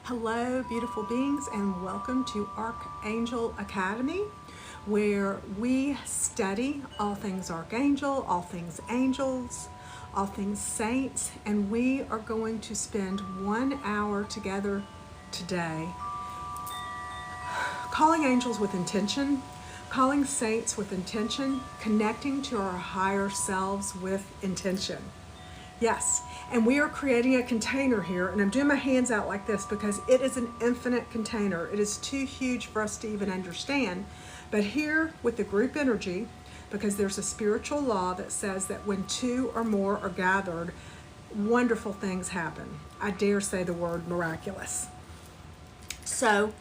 Hello, beautiful beings, and welcome to Archangel Academy, where we study all things Archangel, all things angels, all things saints, and we are going to spend 1 hour together today calling angels with intention, calling saints with intention, connecting to our higher selves with intention. Yes, and we are creating a container here, and I'm doing my hands out like this because it is an infinite container. It is too huge for us to even understand. But here with the group energy, because there's a spiritual law that says that when two or more are gathered, wonderful things happen. I dare say the word miraculous. So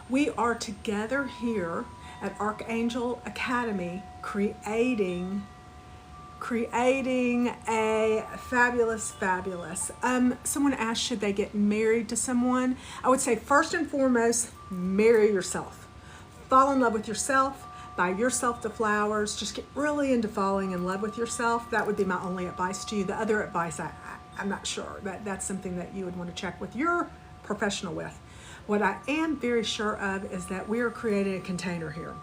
we are together here at Archangel Academy creating a fabulous. Someone asked, should they get married to someone? I would say first and foremost, marry yourself. Fall in love with yourself. Buy yourself the flowers. Just get really into falling in love with yourself. That would be my only advice to you. The other advice, I'm not sure. That's something that you would want to check with your professional with. What I am very sure of is that we are creating a container here.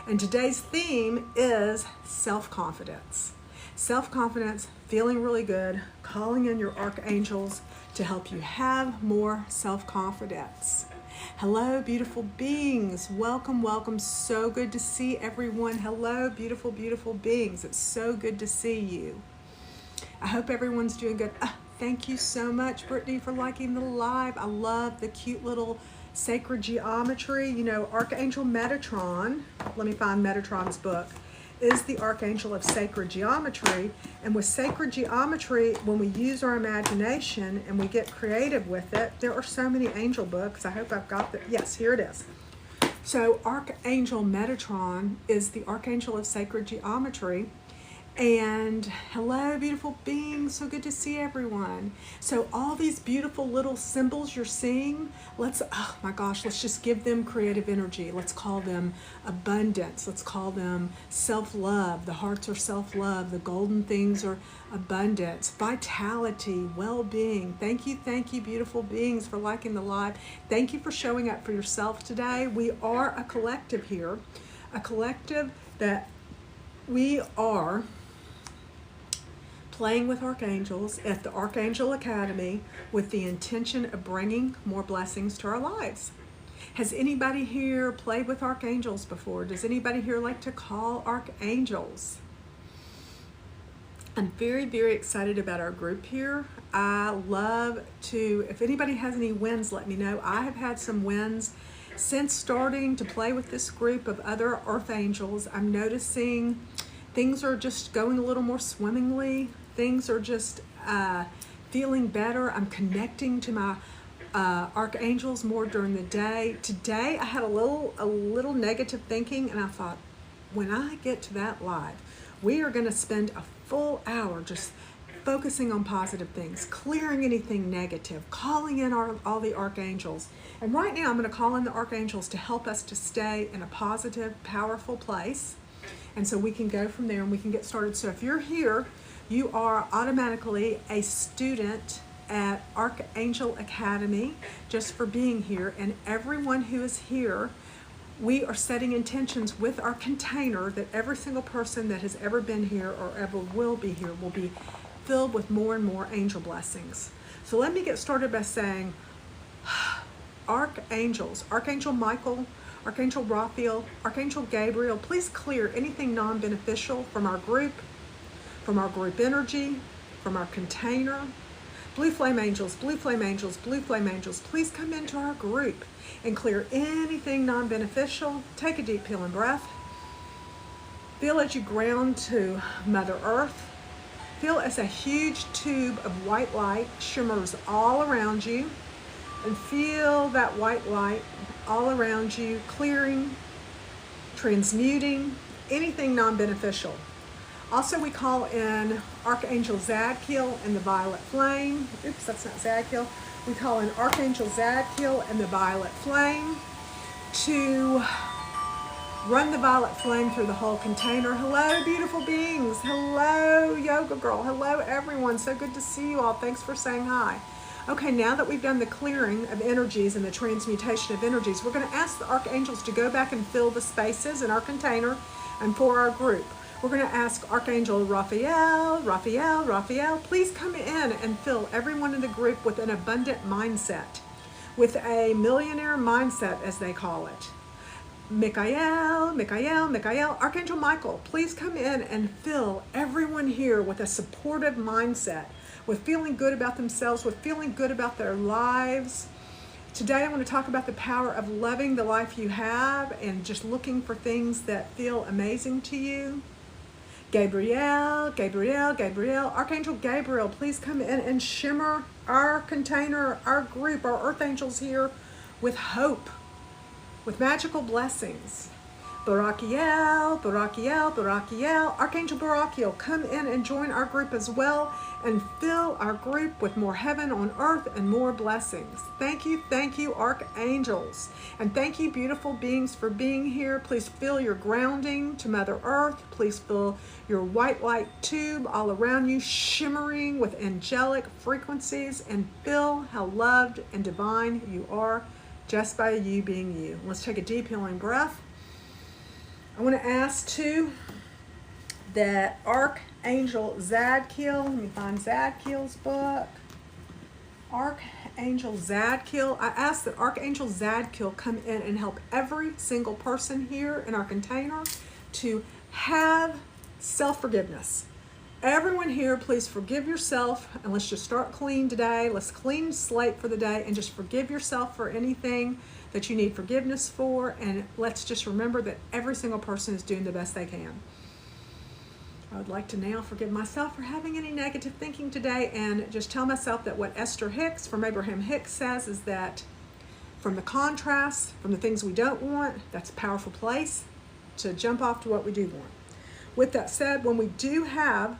And today's theme is self-confidence. Self-confidence, feeling really good, calling in your archangels to help you have more self-confidence. Hello, beautiful beings. Welcome, welcome. So good to see everyone. Hello, beautiful, beautiful beings. It's so good to see you. I hope everyone's doing good. Thank you so much, Brittany, for liking the live. I love the cute little sacred geometry. You know, Archangel Metatron, let me find Metatron's book, is the Archangel of Sacred Geometry. And with sacred geometry, when we use our imagination and we get creative with it, there are so many angel books. I hope I've got the, yes, here it is. So Archangel Metatron is the Archangel of Sacred Geometry. And hello, beautiful beings. So good to see everyone. So all these beautiful little symbols you're seeing, oh my gosh, let's just give them creative energy. Let's call them abundance. Let's call them self-love. The hearts are self-love. The golden things are abundance, vitality, well-being. Thank you, beautiful beings, for liking the live. Thank you for showing up for yourself today. We are a collective here, a collective that we are playing with archangels at the Archangel Academy with the intention of bringing more blessings to our lives. Has anybody here played with archangels before? Does anybody here like to call archangels? I'm very, very excited about our group here. I love to, if anybody has any wins, let me know. I have had some wins since starting to play with this group of other archangels. I'm noticing things are just going a little more swimmingly. Things are just feeling better. I'm connecting to my archangels more during the day. Today I had a little negative thinking, and I thought, when I get to that live, we are going to spend a full hour just focusing on positive things, clearing anything negative, calling in all the archangels. And right now I'm going to call in the archangels to help us to stay in a positive, powerful place. And so we can go from there and we can get started. So if you're here, you are automatically a student at Archangel Academy just for being here. And everyone who is here, we are setting intentions with our container that every single person that has ever been here or ever will be here will be filled with more and more angel blessings. So let me get started by saying, archangels, Archangel Michael, Archangel Raphael, Archangel Gabriel, please clear anything non-beneficial from our group energy, from our container. Blue flame angels, blue flame angels, blue flame angels, please come into our group and clear anything non-beneficial. Take a deep healing breath. Feel as you ground to Mother Earth. Feel as a huge tube of white light shimmers all around you, and feel that white light all around you, clearing, transmuting anything non-beneficial. Also, we call in Archangel Zadkiel and the violet flame. Oops, that's not Zadkiel. We call in Archangel Zadkiel and the violet flame to run the violet flame through the whole container. Hello, beautiful beings. Hello, yoga girl. Hello, everyone. So good to see you all. Thanks for saying hi. Okay, now that we've done the clearing of energies and the transmutation of energies, we're going to ask the archangels to go back and fill the spaces in our container and for our group. We're going to ask Archangel Raphael, please come in and fill everyone in the group with an abundant mindset, with a millionaire mindset, as they call it. Michael, Archangel Michael, please come in and fill everyone here with a supportive mindset, with feeling good about themselves, with feeling good about their lives. Today I want to talk about the power of loving the life you have and just looking for things that feel amazing to you. Gabriel, Archangel Gabriel, please come in and shimmer our container, our group, our earth angels here with hope, with magical blessings. Barakiel, Archangel Barakiel, come in and join our group as well and fill our group with more heaven on earth and more blessings. Thank you, archangels. And thank you, beautiful beings, for being here. Please feel your grounding to Mother Earth. Please feel your white light tube all around you shimmering with angelic frequencies, and feel how loved and divine you are just by you being you. Let's take a deep healing breath. I want to ask too that Archangel Zadkiel, let me find Zadkiel's book. Archangel Zadkiel, I ask that Archangel Zadkiel come in and help every single person here in our container to have self-forgiveness. Everyone here, please forgive yourself, and let's just start clean today. Let's clean slate for the day and just forgive yourself for anything that you need forgiveness for, and let's just remember that every single person is doing the best they can. I would like to now forgive myself for having any negative thinking today, and just tell myself that what Esther Hicks from Abraham Hicks says is that from the contrast, from the things we don't want, that's a powerful place to jump off to what we do want. With that said, when we do have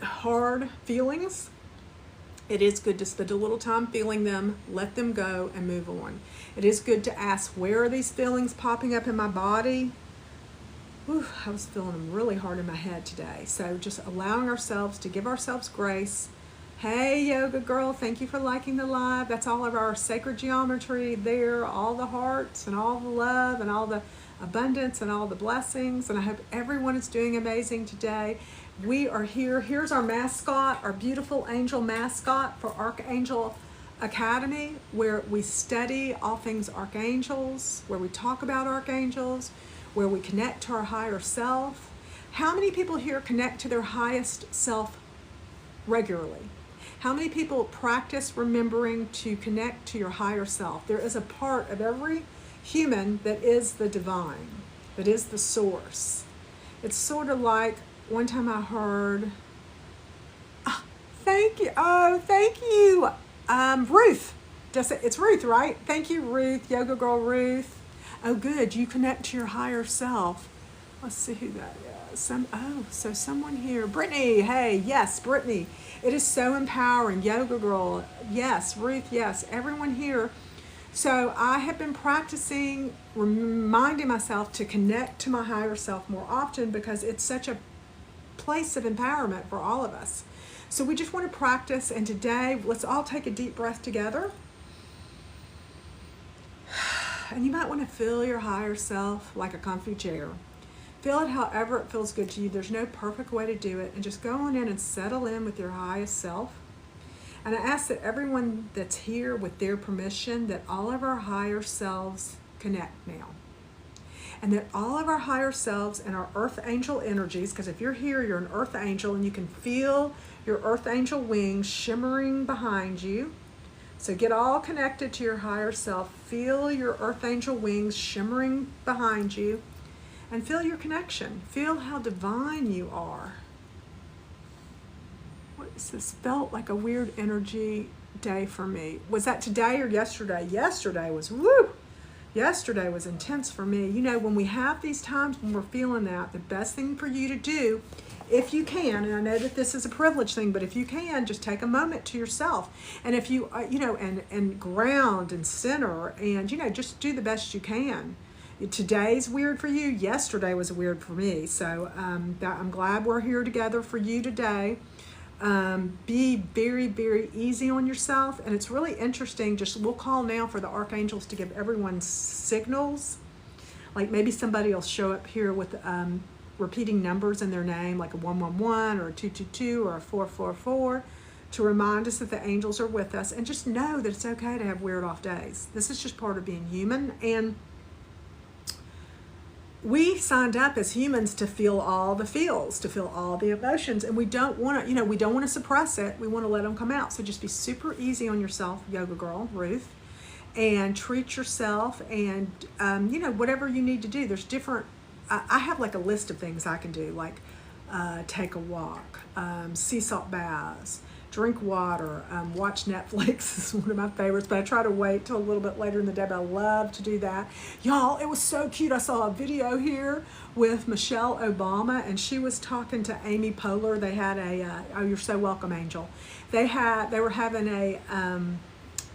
hard feelings, it is good to spend a little time feeling them, let them go, and move on. It is good to ask, where are these feelings popping up in my body? Whew, I was feeling them really hard in my head today. So just allowing ourselves to give ourselves grace. Hey, yoga girl, thank you for liking the live. That's all of our sacred geometry there, all the hearts and all the love and all the abundance and all the blessings. And I hope everyone is doing amazing today. We are here. Here's our mascot, our beautiful angel mascot for Archangel Academy, where we study all things archangels, where we talk about archangels, where we connect to our higher self. How many people here connect to their highest self regularly? How many people practice remembering to connect to your higher self? There is a part of every human that is the divine, that is the source. It's sort of like, one time I heard, thank you, Ruth. It's Ruth, right? Thank you, Ruth, yoga girl Ruth. Oh, good, you connect to your higher self. Let's see who that is. So someone here, Brittany, hey, yes, Brittany. It is so empowering, yoga girl, yes, Ruth, yes, everyone here. So I have been practicing, reminding myself to connect to my higher self more often, because it's such a place of empowerment for all of us. So we just want to practice, and today let's all take a deep breath together. And you might want to feel your higher self like a comfy chair. Feel it however it feels good to you. There's no perfect way to do it, and just go on in and settle in with your highest self. And I ask that everyone that's here, with their permission, that all of our higher selves connect now. And that all of our higher selves and our earth angel energies, because if you're here, you're an earth angel, and you can feel your earth angel wings shimmering behind you. So get all connected to your higher self. Feel your earth angel wings shimmering behind you, and feel your connection. Feel how divine you are. What is this? Felt like a weird energy day for me. Was that today or yesterday? Yesterday was woo! Yesterday was intense for me. You know, when we have these times when we're feeling that, the best thing for you to do, if you can, and I know that this is a privilege thing, but if you can, just take a moment to yourself. And if you, and ground and center, and, just do the best you can. Today's weird for you. Yesterday was weird for me. So I'm glad we're here together for you today. Be very, very easy on yourself. And it's really interesting. We'll call now for the archangels to give everyone signals. Like maybe somebody will show up here with repeating numbers in their name, like a 111 or a 222 or a 444, to remind us that the angels are with us. And just know that it's okay to have weird off days. This is just part of being human. And we signed up as humans to feel all the feels, to feel all the emotions, and we don't want to, we don't want to suppress it. We want to let them come out. So just be super easy on yourself, yoga girl, Ruth, and treat yourself, and whatever you need to do. There's different. I have like a list of things I can do, like take a walk, sea salt baths, drink water, watch Netflix is one of my favorites, but I try to wait till a little bit later in the day, but I love to do that. Y'all, it was so cute. I saw a video here with Michelle Obama, and she was talking to Amy Poehler. They had oh, you're so welcome, Angel. They were having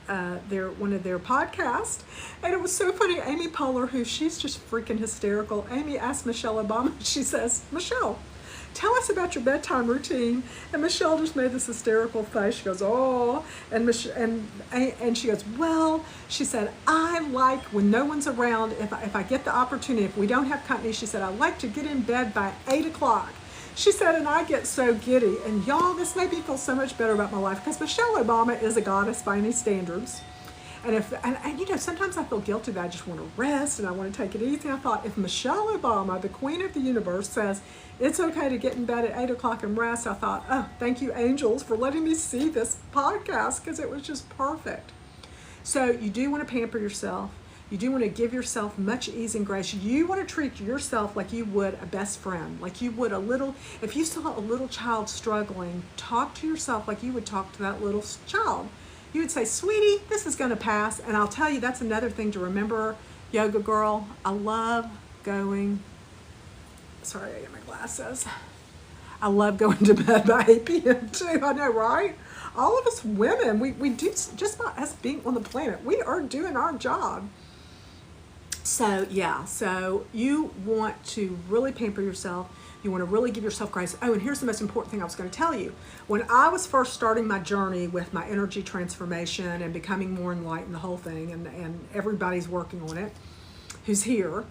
one of their podcasts, and it was so funny. Amy Poehler, she's just freaking hysterical. Amy asked Michelle Obama, she says, Michelle, tell us about your bedtime routine. And Michelle just made this hysterical face. She goes, oh, and she goes, well, she said, I like when no one's around, if I get the opportunity, if we don't have company, she said, I like to get in bed by 8 o'clock. She said, and I get so giddy. And y'all, this made me feel so much better about my life, because Michelle Obama is a goddess by any standards. And sometimes I feel guilty that I just want to rest and I want to take it easy. I thought, if Michelle Obama, the queen of the universe, says it's okay to get in bed at 8 o'clock and rest, I thought, oh, thank you, angels, for letting me see this podcast, because it was just perfect. So you do want to pamper yourself. You do want to give yourself much ease and grace. You want to treat yourself like you would a best friend, like you would if you saw a little child struggling, talk to yourself like you would talk to that little child. You would say, sweetie, this is going to pass. And I'll tell you, that's another thing to remember, yoga girl. I love going, sorry, I got my glasses. I love going to bed by 8 p.m. too. I know, right? All of us women, we do, just by us being on the planet, we are doing our job. So yeah, so you want to really pamper yourself. You want to really give yourself grace. Oh, and here's the most important thing I was going to tell you. When I was first starting my journey with my energy transformation and becoming more enlightened, the whole thing, and everybody's working on it who's here,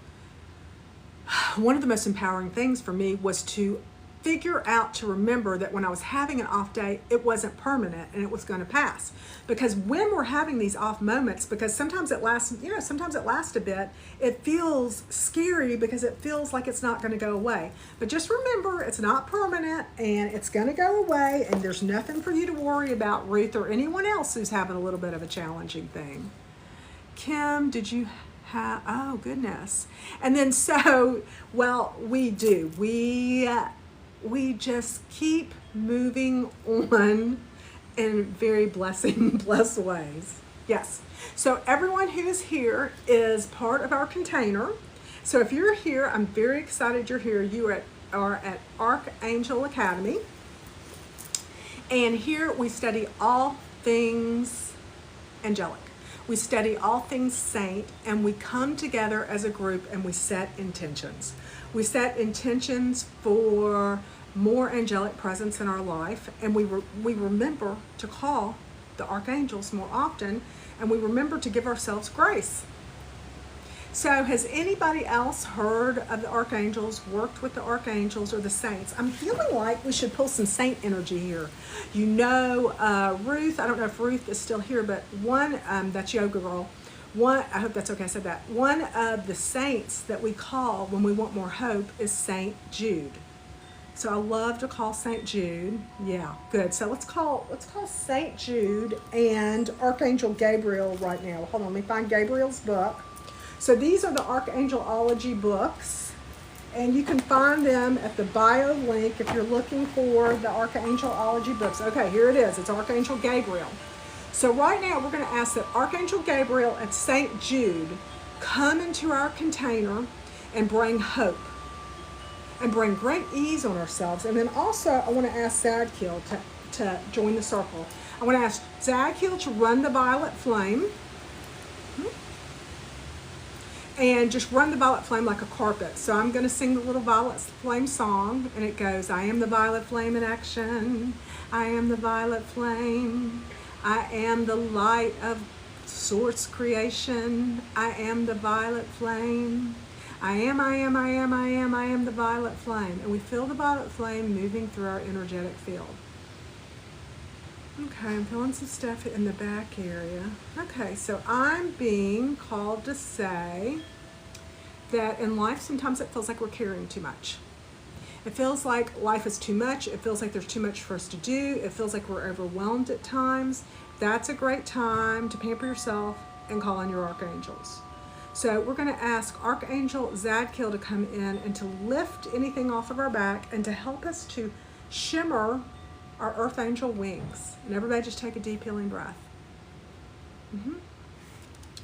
one of the most empowering things for me was to figure out, to remember that when I was having an off day, it wasn't permanent and it was going to pass. Because when we're having these off moments, because sometimes it lasts, sometimes it lasts a bit, it feels scary because it feels like it's not going to go away. But just remember, it's not permanent and it's going to go away, and there's nothing for you to worry about, Ruth, or anyone else who's having a little bit of a challenging thing. Kim, did you have, oh goodness. And then so, well, we do. We just keep moving on in very blessed ways. Yes. So everyone who is here is part of our container. So if you're here, I'm very excited you're here. You are at Archangel Academy. And here we study all things angelic. We study all things saint, and we come together as a group and we set intentions. We set intentions for more angelic presence in our life, and we remember to call the archangels more often, and we remember to give ourselves grace. So has anybody else heard of the archangels, worked with the archangels or the saints? I'm feeling like we should pull some saint energy here. Ruth, I don't know if Ruth is still here, but one, that's yoga girl. I hope that's okay I said that. One of the saints that we call when we want more hope is Saint Jude. So I love to call Saint Jude. Yeah, good. So let's call Saint Jude and Archangel Gabriel right now. Hold on, let me find Gabriel's book. So these are the Archangelology books, and you can find them at the bio link if you're looking for the Archangelology books. Okay, here it is. It's Archangel Gabriel. So right now we're going to ask that Archangel Gabriel and Saint Jude come into our container and bring hope and bring great ease on ourselves. And then also I want to ask Zadkiel to join the circle. I want to ask Zadkiel to run the violet flame. and just run the violet flame like a carpet. So I'm going to sing the little violet flame song, and it goes, I am the violet flame in action. I am the violet flame. I am the light of source creation. I am the violet flame. I am the violet flame. And we feel the violet flame moving through our energetic field. Okay, I'm feeling some stuff in the back area. Okay, so I'm being called to say that in life, sometimes it feels like we're carrying too much. It feels like life is too much. It feels like there's too much for us to do. It feels like we're overwhelmed at times. That's a great time to pamper yourself and call on your archangels. So we're going to ask Archangel Zadkiel to come in and to lift anything off of our back and to help us to shimmer our earth angel wings. And everybody just take a deep healing breath.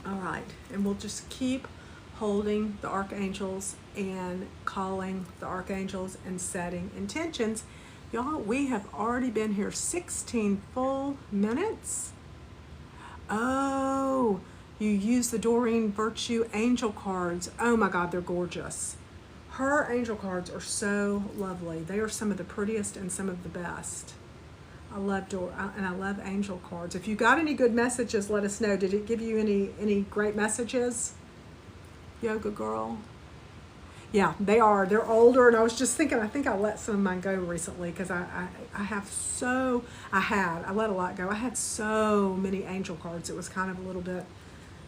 All right, and we'll just keep holding the archangels and calling the archangels and setting intentions. Y'all, we have already been here 16 full minutes. Oh, you use the Doreen Virtue angel cards. Oh my God, they're gorgeous. Her angel cards are so lovely. They are some of the prettiest and some of the best. I love and I love angel cards. If you got any good messages, let us know. Did it give you any great messages? Yoga girl. Yeah, they are. They're older, and I was just thinking, I think I let some of mine go recently because I let a lot go. I had so many angel cards. It was kind of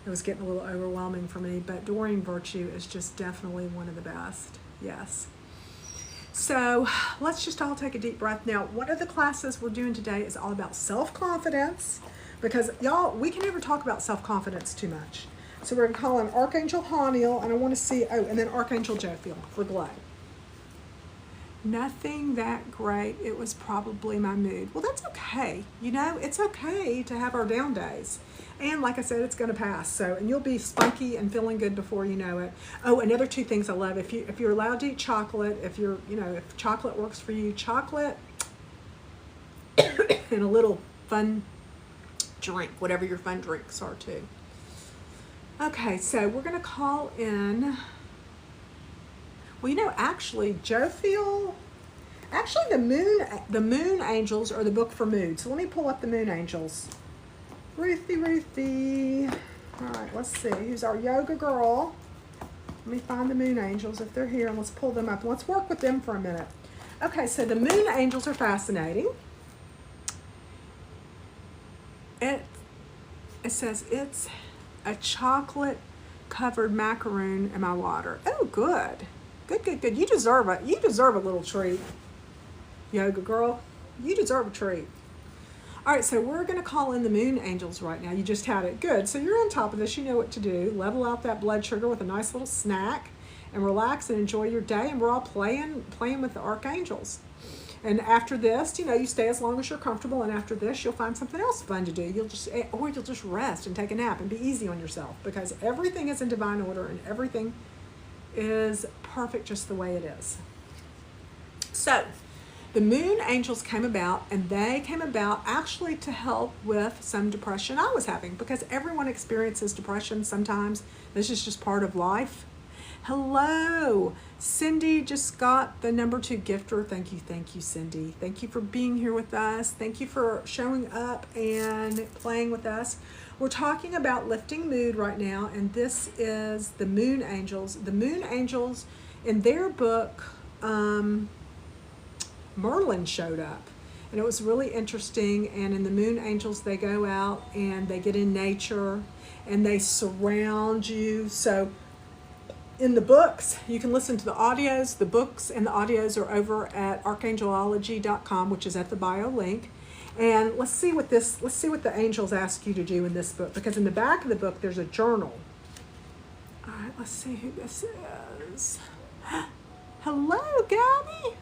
it was getting a little overwhelming for me, but Doreen Virtue is just definitely one of the best. Yes. So let's just all take a deep breath. Now, one of the classes we're doing today is all about self-confidence, because y'all, we can never talk about self-confidence too much. So we're going to call on Archangel Haniel, and I want to see, and then Archangel Jophiel for glow. Nothing that great. It was probably my mood. Well, that's okay. You know, it's okay to have our down days. And like I said, it's going to pass. So, and you'll be spunky and feeling good before you know it. Oh, another two things I love. If you're allowed to eat chocolate, if chocolate works for you, chocolate and a little fun drink, whatever your fun drinks are too. Okay, so we're going to call in. Well, you know, actually, Jophiel. Actually, the moon angels are the book for mood. So let me pull up the moon angels. Ruthie. All right, let's see. Who's our yoga girl? Let me find the moon angels if they're here, and let's pull them up. And let's work with them for a minute. Okay, so the moon angels are fascinating. It says it's a chocolate-covered macaroon in my water. Oh, good. Good. You deserve it. You deserve a little treat, yoga girl. You deserve a treat. All right, so we're going to call in the moon angels right now. You just had it. Good. So you're on top of this. You know what to do. Level out that blood sugar with a nice little snack and relax and enjoy your day. And we're all playing with the archangels. And after this, you stay as long as you're comfortable. And after this, you'll find something else fun to do. You'll just rest and take a nap and be easy on yourself, because everything is in divine order and everything is perfect just the way it is. So the moon angels came about, and they came about actually to help with some depression I was having, because everyone experiences depression sometimes. This is just part of life. Hello, Cindy just got the number 2 gifter. Thank you, Cindy. Thank you for being here with us. Thank you for showing up and playing with us. We're talking about lifting mood right now, and this is the moon angels. The moon angels, in their book, Merlin showed up, and it was really interesting. And in the moon angels, they go out and they get in nature and they surround you. So in the books, you can listen to the audios. The books and the audios are over at Archangelologydotcom, which is at the bio link. And let's see what the angels ask you to do in this book, because in the back of the book there's a journal. All right, let's see who this is. Hello, Gabby.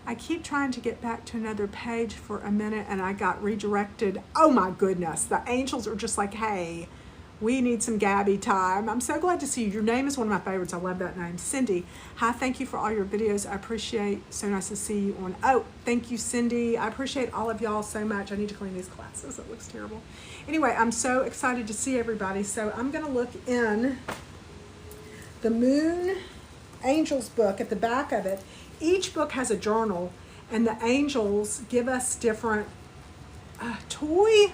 I keep trying to get back to another page for a minute, and I got redirected. Oh my goodness, the angels are just like, hey, we need some Gabby time. I'm so glad to see you. Your name is one of my favorites. I love that name. Cindy, hi, thank you for all your videos. I appreciate, so nice to see you on. Oh, thank you, Cindy. I appreciate all of y'all so much. I need to clean these glasses. It looks terrible. Anyway, I'm so excited to see everybody. So I'm going to look in the Moon Angels book, at the back of it, each book has a journal, and the angels give us different Toy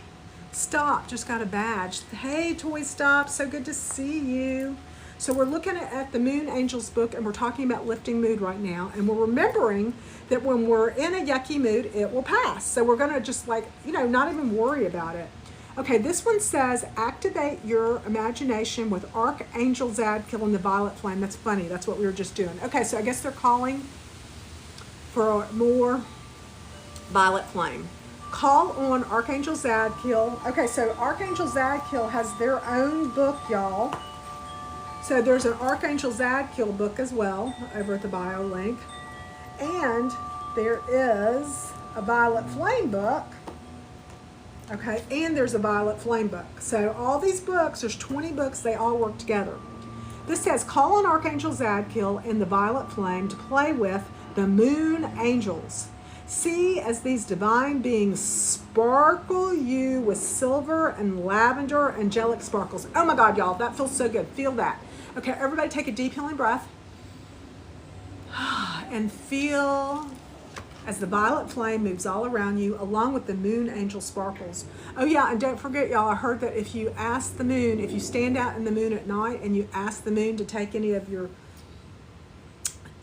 Stop just got a badge. Hey, Toy Stop, so good to see you. So we're looking at the Moon Angels book, and we're talking about lifting mood right now, and we're remembering that when we're in a yucky mood, it will pass. So we're going to just not even worry about it. Okay, this one says, activate your imagination with Archangel Zadkiel and the Violet Flame. That's funny. That's what we were just doing. Okay, so I guess they're calling for more Violet Flame. Call on Archangel Zadkiel. Okay, so Archangel Zadkiel has their own book, y'all. So there's an Archangel Zadkiel book as well over at the bio link. And there is a Violet Flame book. Okay, and there's a Violet Flame book. So all these books, there's 20 books, they all work together. This says, call on Archangel Zadkiel and the Violet Flame to play with the Moon Angels. See as these divine beings sparkle you with silver and lavender angelic sparkles. Oh my God, y'all, that feels so good. Feel that. Okay, everybody take a deep healing breath. And feel as the Violet Flame moves all around you, along with the Moon Angel sparkles. Oh yeah, and don't forget, y'all, I heard that if you ask the moon, if you stand out in the moon at night and you ask the moon to take any of your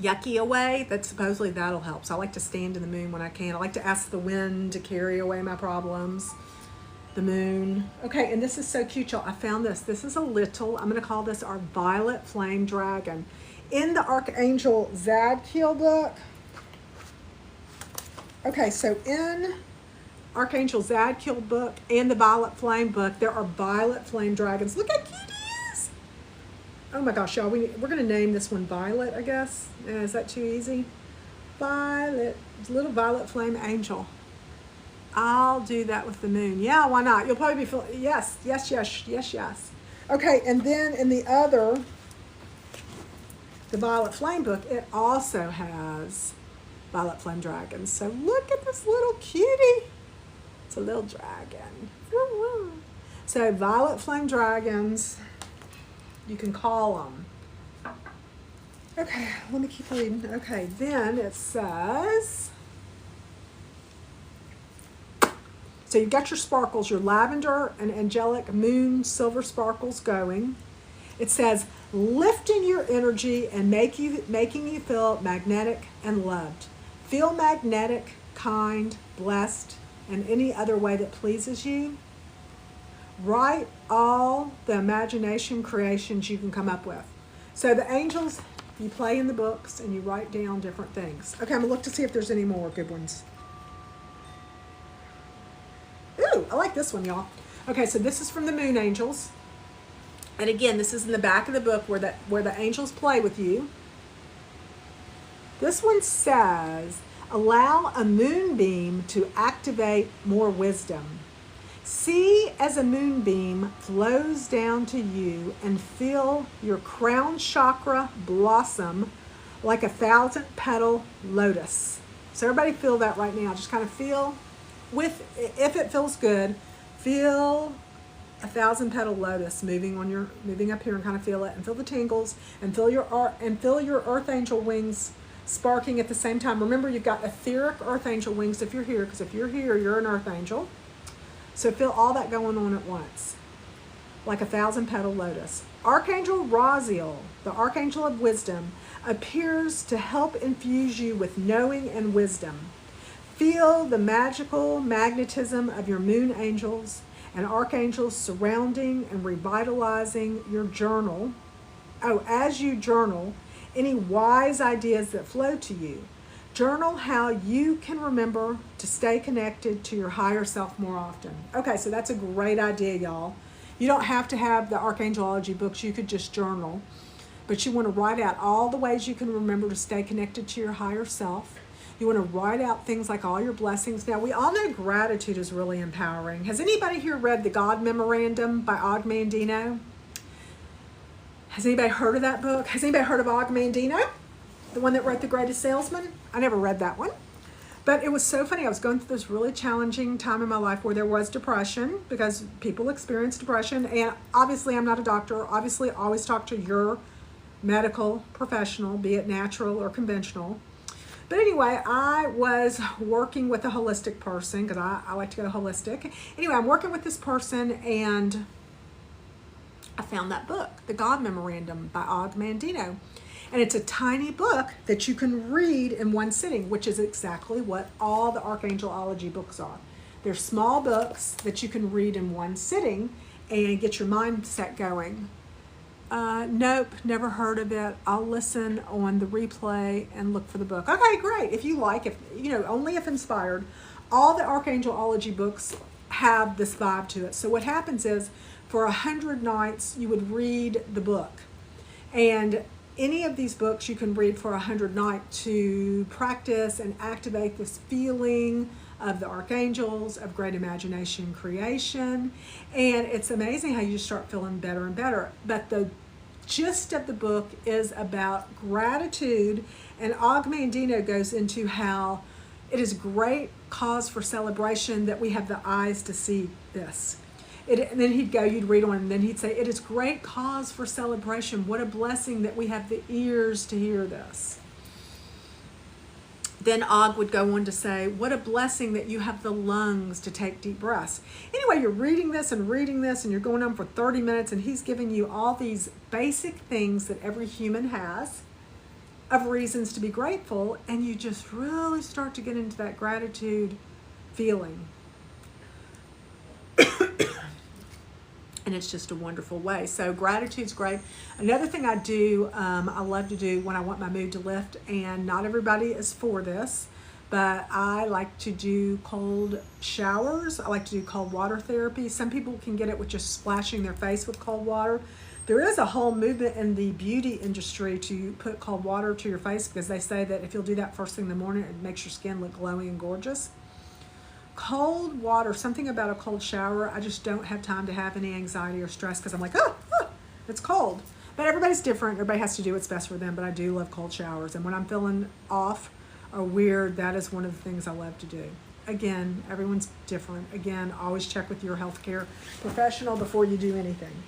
yucky away, that supposedly that'll help. So I like to stand in the moon when I can. I like to ask the wind to carry away my problems. The moon. Okay, and this is so cute, y'all. I found this. This is a little, I'm going to call this our Violet Flame Dragon. In the Archangel Zadkiel book. Okay, so in Archangel Zadkiel book and the Violet Flame book, there are Violet Flame Dragons. Look how cute he is. Oh my gosh, y'all, we're going to name this one Violet, I guess. Is that too easy? Violet, little Violet Flame Angel. I'll do that with the moon. Yeah, why not? You'll probably be feeling, yes, yes, yes, yes, yes. Okay, and then in the other, the Violet Flame book, it also has Violet Flame Dragons. So look at this little cutie. It's a little dragon. So Violet Flame Dragons, you can call them. Okay, let me keep reading. Okay, then it says, so you've got your sparkles, your lavender and angelic moon silver sparkles going. It says, lifting your energy and making you feel magnetic and loved. Feel magnetic, kind, blessed, and any other way that pleases you. Write all the imagination creations you can come up with. So the angels, you play in the books and you write down different things. Okay, I'm gonna look to see if there's any more good ones. Ooh, I like this one, y'all. Okay, so this is from the Moon Angels. And again, this is in the back of the book where the angels play with you. This one says, allow a moonbeam to activate more wisdom. See as a moonbeam flows down to you and feel your crown chakra blossom like a 1,000-petal lotus. So everybody feel that right now. Just kind of feel, if it feels good, feel a 1,000-petal lotus moving up here, and kind of feel it and feel the tingles and feel your earth angel wings sparking at the same time. Remember, you've got etheric earth angel wings if you're here, because if you're here, you're an earth angel. So feel all that going on at once, like a 1,000-petal lotus. Archangel Raziel, the Archangel of Wisdom, appears to help infuse you with knowing and wisdom. Feel the magical magnetism of your moon angels and archangels surrounding and revitalizing your journal. Oh, as you journal, any wise ideas that flow to you. Journal how you can remember to stay connected to your higher self more often. Okay, so that's a great idea, y'all. You don't have to have the Archangelology books. You could just journal. But you want to write out all the ways you can remember to stay connected to your higher self. You want to write out things like all your blessings. Now, we all know gratitude is really empowering. Has anybody here read The God Memorandum by Og Mandino? Has anybody heard of that book? Has anybody heard of Og Mandino? The one that wrote The Greatest Salesman? I never read that one. But it was so funny. I was going through this really challenging time in my life where there was depression, because people experience depression. And obviously, I'm not a doctor. Obviously, always talk to your medical professional, be it natural or conventional. But anyway, I was working with a holistic person because I like to go holistic. Anyway, I'm working with this person and I found that book, The God Memorandum by Og Mandino. And it's a tiny book that you can read in one sitting, which is exactly what all the Archangelology books are. They're small books that you can read in one sitting and get your mindset going. Nope, never heard of it. I'll listen on the replay and look for the book. Okay, great. If you like, if you know, only if inspired. All the Archangelology books have this vibe to it. So what happens is, for 100 nights, you would read the book. And any of these books you can read for 100 nights to practice and activate this feeling of the archangels, of great imagination creation. And it's amazing how you just start feeling better and better. But the gist of the book is about gratitude, and Og Mandino goes into how it is great cause for celebration that we have the eyes to see this. And then you'd read on, and then he'd say, it is great cause for celebration. What a blessing that we have the ears to hear this. Then Og would go on to say, what a blessing that you have the lungs to take deep breaths. Anyway, you're reading this, and you're going on for 30 minutes, and he's giving you all these basic things that every human has of reasons to be grateful, and you just really start to get into that gratitude feeling. And it's just a wonderful way. So gratitude's great. Another thing I do, I love to do when I want my mood to lift, and not everybody is for this, but I like to do cold showers. I like to do cold water therapy. Some people can get it with just splashing their face with cold water. There is a whole movement in the beauty industry to put cold water to your face, because they say that if you'll do that first thing in the morning, it makes your skin look glowy and gorgeous. Cold water, something about a cold shower, I just don't have time to have any anxiety or stress, because I'm like, oh, it's cold. But everybody's different. Everybody has to do what's best for them, but I do love cold showers. And when I'm feeling off or weird, that is one of the things I love to do. Again, everyone's different. Again, always check with your healthcare professional before you do anything.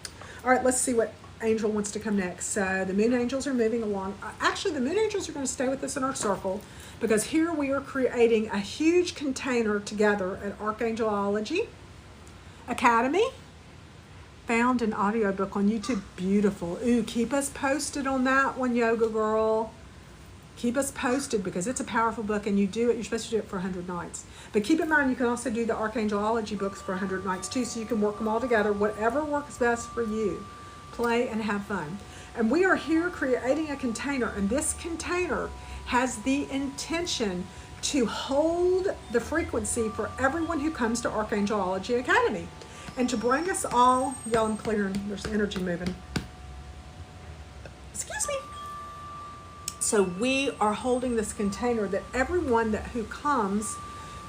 All right, let's see what angel wants to come next. So the moon angels are moving along. Actually, the moon angels are going to stay with us in our circle, because here we are creating a huge container together at Archangelology Academy. Found an audiobook on YouTube. Beautiful. Ooh, keep us posted on that one, Yoga Girl. Keep us posted, because it's a powerful book, and you're supposed to do it for 100 nights. But keep in mind, you can also do the Archangelology books for 100 nights too, so you can work them all together, whatever works best for you. Play and have fun. And we are here creating a container, and this container has the intention to hold the frequency for everyone who comes to Archangelology Academy, and to bring us all, y'all, I'm clearing, there's energy moving. Excuse me. So we are holding this container that everyone who comes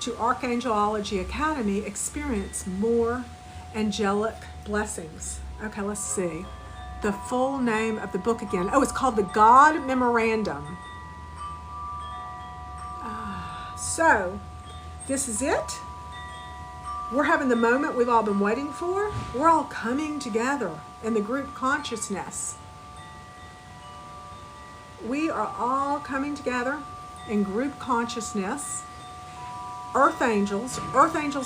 to Archangelology Academy experience more angelic blessings. Okay, let's see. The full name of the book again. Oh, it's called The God Memorandum. So, this is it. We're having the moment we've all been waiting for. We're all coming together in the group consciousness. We are all coming together in group consciousness. Earth angels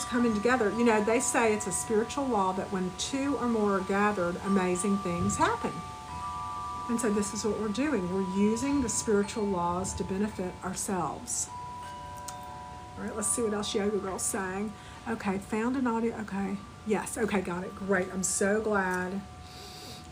coming together. You know, they say it's a spiritual law that when two or more are gathered, amazing things happen. And so this is what we're doing. We're using the spiritual laws to benefit ourselves. All right, let's see what else Yoga Girl's saying. Okay, found an audio. Okay, yes, okay, got it. Great. I'm so glad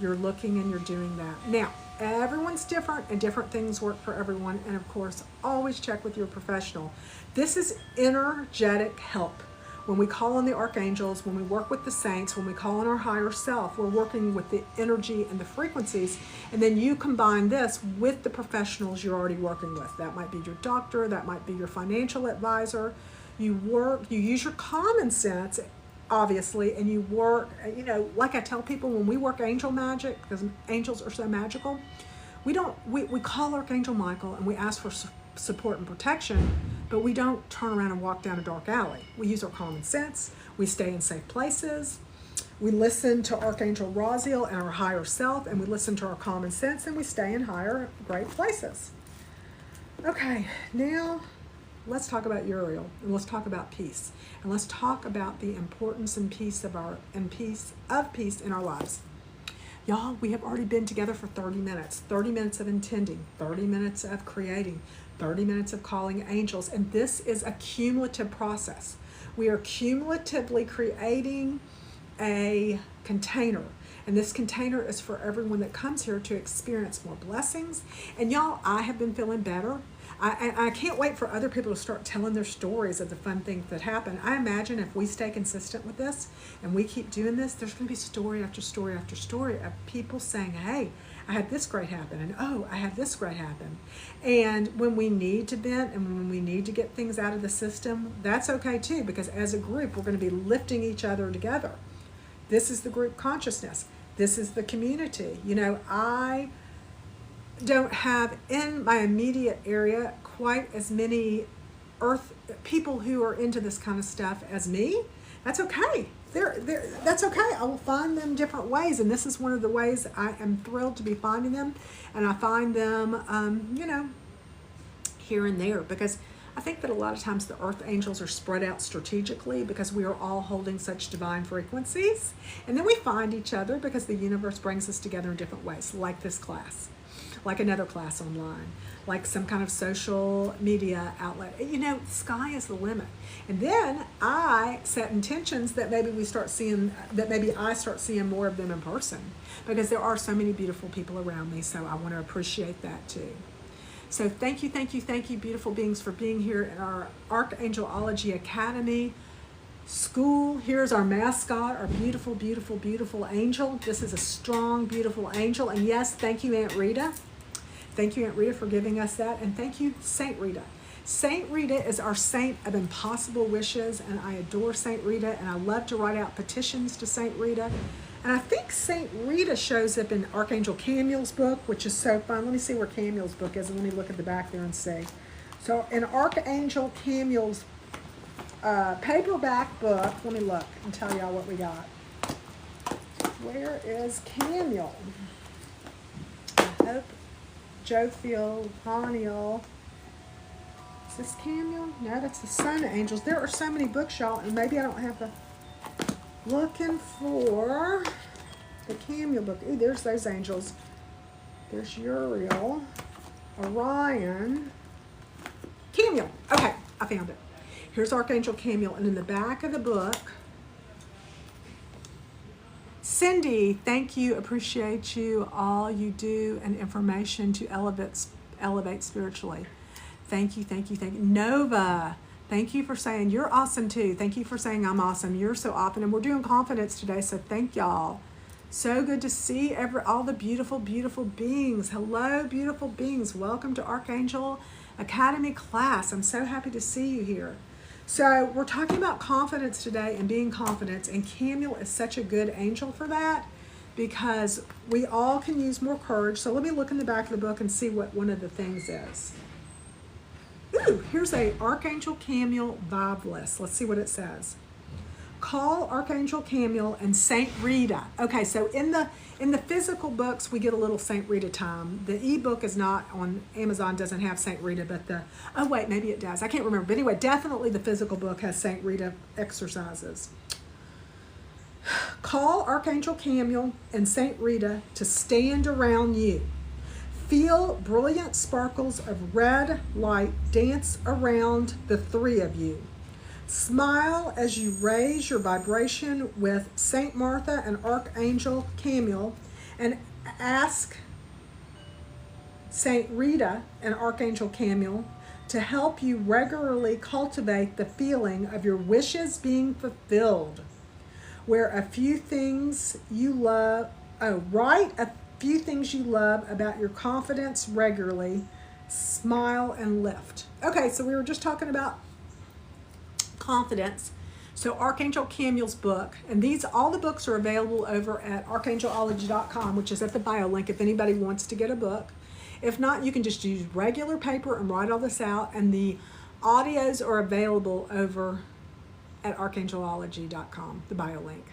you're looking and you're doing that. Now, everyone's different, and different things work for everyone. And of course, always check with your professional. This is energetic help. When we call on the archangels, when we work with the saints, when we call on our higher self, we're working with the energy and the frequencies, and then you combine this with the professionals you're already working with. That might be your doctor, that might be your financial advisor. You use your common sense, obviously, and you work, you know, like I tell people, when we work angel magic, because angels are so magical, we call Archangel Michael and we ask for support and protection, but we don't turn around and walk down a dark alley. We use our common sense. We stay in safe places. We listen to Archangel Raziel and our higher self, and we listen to our common sense, and we stay in higher, great places. Okay, now let's talk about Uriel, and let's talk about peace, and let's talk about the importance and peace of peace in our lives. Y'all, we have already been together for 30 minutes. 30 minutes of intending, 30 minutes of creating, 30 minutes of calling angels, and this is a cumulative process. We are cumulatively creating a container, and this container is for everyone that comes here to experience more blessings. And y'all, I have been feeling better. I can't wait for other people to start telling their stories of the fun things that happen. I imagine if we stay consistent with this and we keep doing this, there's going to be story after story after story of people saying, hey, I had this great happen, and oh, I had this great happen. And when we need to vent and when we need to get things out of the system, that's okay too, because as a group, we're going to be lifting each other together. This is the group consciousness. This is the community. You know, I don't have in my immediate area quite as many earth people who are into this kind of stuff as me. That's okay. That's okay. I will find them different ways, and this is one of the ways I am thrilled to be finding them. And I find them, you know, here and there, because I think that a lot of times the earth angels are spread out strategically because we are all holding such divine frequencies, and then we find each other because the universe brings us together in different ways, like this class, like another class online, like some kind of social media outlet. You know, the sky is the limit. And then I set intentions that maybe I start seeing more of them in person, because there are so many beautiful people around me. So I want to appreciate that too. So thank you, beautiful beings, for being here in our Archangelology Academy school. Here's our mascot, our beautiful, beautiful, beautiful angel. This is a strong, beautiful angel. And yes, thank you, Aunt Rita. Thank you, Aunt Rita, for giving us that. And thank you, Saint Rita. Saint Rita is our saint of impossible wishes, and I adore Saint Rita, and I love to write out petitions to Saint Rita. And I think Saint Rita shows up in Archangel Camiel's book, which is so fun. Let me see where Camiel's book is, and let me look at the back there and see. So in Archangel Camiel's paperback book, let me look and tell y'all what we got. Where is Camiel? I hope Jophiel, Haniel. Is this Camiel? No, that's the Sun Angels. There are so many books, y'all, and maybe I don't have the... Looking for the Camiel book. Ooh, there's those angels. There's Uriel, Orion, Camiel. Okay, I found it. Here's Archangel Camiel, and in the back of the book, Cindy, thank you, appreciate you, all you do and information to elevate spiritually. Thank you. Nova, thank you for saying you're awesome too. Thank you for saying I'm awesome. You're so awesome. And we're doing confidence today, so thank y'all. So good to see all the beautiful, beautiful beings. Hello, beautiful beings. Welcome to Archangel Academy class. I'm so happy to see you here. So we're talking about confidence today and being confident, and Camiel is such a good angel for that, because we all can use more courage. So let me look in the back of the book and see what one of the things is. Ooh, here's a Archangel Camiel vibe list. Let's see what it says. Call Archangel Camiel and Saint Rita. Okay, so in the physical books, we get a little Saint Rita time. The ebook is not on Amazon, doesn't have Saint Rita, but oh wait, maybe it does. I can't remember. But anyway, definitely the physical book has Saint Rita exercises. Call Archangel Camiel and Saint Rita to stand around you. Feel brilliant sparkles of red light dance around the three of you. Smile as you raise your vibration with Saint Martha and Archangel Camiel, and ask Saint Rita and Archangel Camiel to help you regularly cultivate the feeling of your wishes being fulfilled. Write a few things you love about your confidence regularly. Smile and lift. Okay, so we were just talking about confidence. So Archangel Camiel's book, and all the books are available over at Archangelologydotcom, which is at the bio link if anybody wants to get a book. If not, you can just use regular paper and write all this out, and the audios are available over at Archangelologydotcom, the bio link.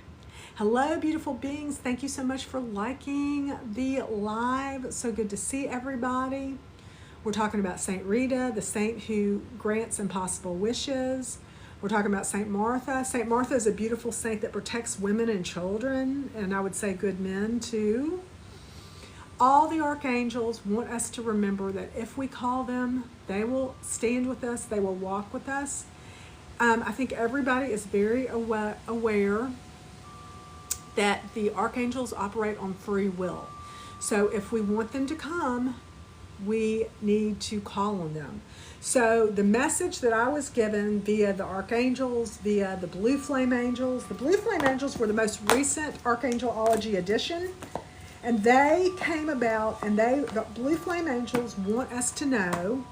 Hello, beautiful beings. Thank you so much for liking the live. It's so good to see everybody. We're talking about Saint Rita, the saint who grants impossible wishes. We're talking about Saint Martha. Saint Martha is a beautiful saint that protects women and children, and I would say good men too. All the archangels want us to remember that if we call them, they will stand with us, they will walk with us. I think everybody is very aware that the archangels operate on free will. So if we want them to come, we need to call on them. So the message that I was given via the archangels, via the blue flame angels, the blue flame angels were the most recent Archangelology edition, and they came about, and the blue flame angels want us to know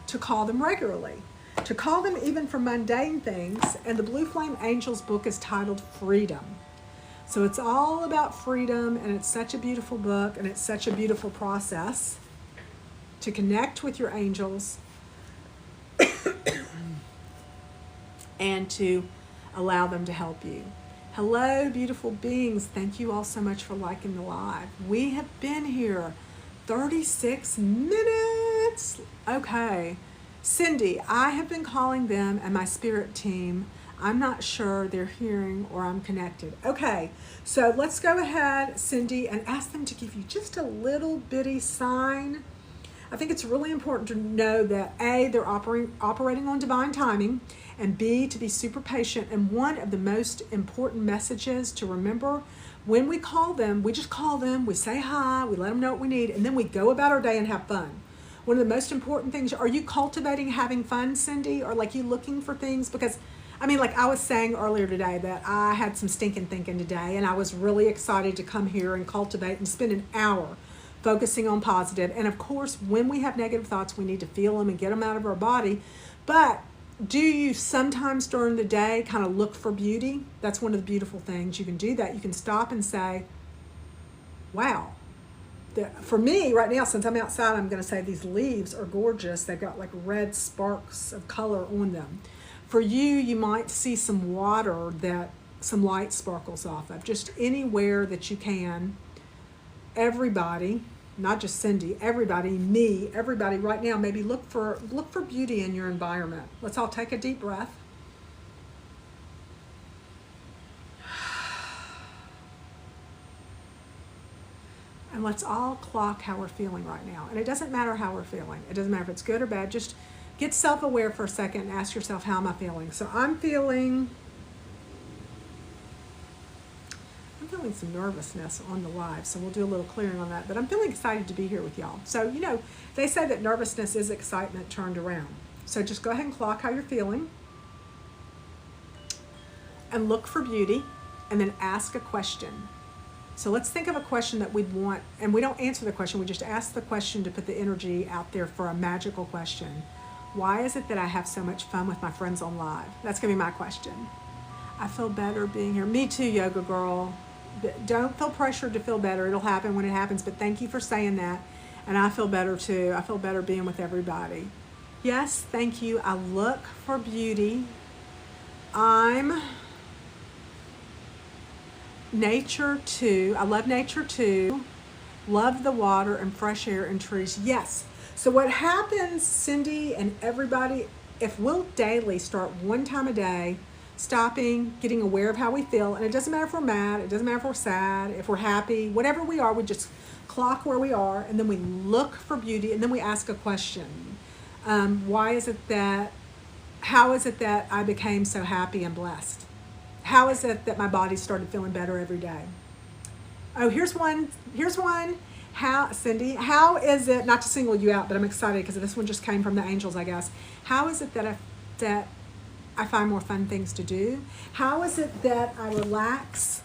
to call them regularly, to call them even for mundane things. And the blue flame angels book is titled Freedom. So it's all about freedom, and it's such a beautiful book, and it's such a beautiful process to connect with your angels and to allow them to help you. Hello, beautiful beings. Thank you all so much for liking the live. We have been here 36 minutes. Okay. Cindy, I have been calling them and my spirit team. I'm not sure they're hearing or I'm connected. Okay, so let's go ahead, Cindy, and ask them to give you just a little bitty sign. I think it's really important to know that A, they're operating on divine timing, and B, to be super patient. And one of the most important messages to remember, when we call them, we just call them, we say hi, we let them know what we need, and then we go about our day and have fun. One of the most important things, are you cultivating having fun, Cindy? Or like you looking for things? Because I mean, like I was saying earlier today that I had some stinking thinking today, and I was really excited to come here and cultivate and spend an hour focusing on positive. And of course, when we have negative thoughts, we need to feel them and get them out of our body. But do you sometimes during the day kind of look for beauty? That's one of the beautiful things. You can do that. You can stop and say, wow. For me right now, since I'm outside, I'm going to say these leaves are gorgeous. They've got like red sparks of color on them. For you, you might see some water that some light sparkles off of. Just anywhere that you can. Everybody, not just Cindy, everybody, me, everybody right now, maybe look for beauty in your environment. Let's all take a deep breath. And let's all clock how we're feeling right now. And it doesn't matter how we're feeling. It doesn't matter if it's good or bad. Just get self-aware for a second and ask yourself, how am I feeling? So I'm feeling some nervousness on the live, so we'll do a little clearing on that. But I'm feeling excited to be here with y'all. So, you know, they say that nervousness is excitement turned around. So just go ahead and clock how you're feeling. And look for beauty, and then ask a question. So let's think of a question that we'd want, and we don't answer the question, we just ask the question to put the energy out there for a magical question. Why is it that I have so much fun with my friends on live? That's gonna be my question. I feel better being here. Me too, yoga girl. Don't feel pressured to feel better. It'll happen when it happens, but thank you for saying that. And I feel better too. I feel better being with everybody. Yes, thank you. I look for beauty. I'm nature too. I love nature too. Love the water and fresh air and trees. Yes. So what happens, Cindy and everybody, if we'll daily start one time a day, stopping, getting aware of how we feel, and it doesn't matter if we're mad, it doesn't matter if we're sad, if we're happy, whatever we are, we just clock where we are, and then we look for beauty, and then we ask a question. How is it that I became so happy and blessed? How is it that my body started feeling better every day? Oh, here's one. How, Cindy, how is it, not to single you out, but I'm excited because this one just came from the angels, I guess. How is it that I find more fun things to do? How is it that I relax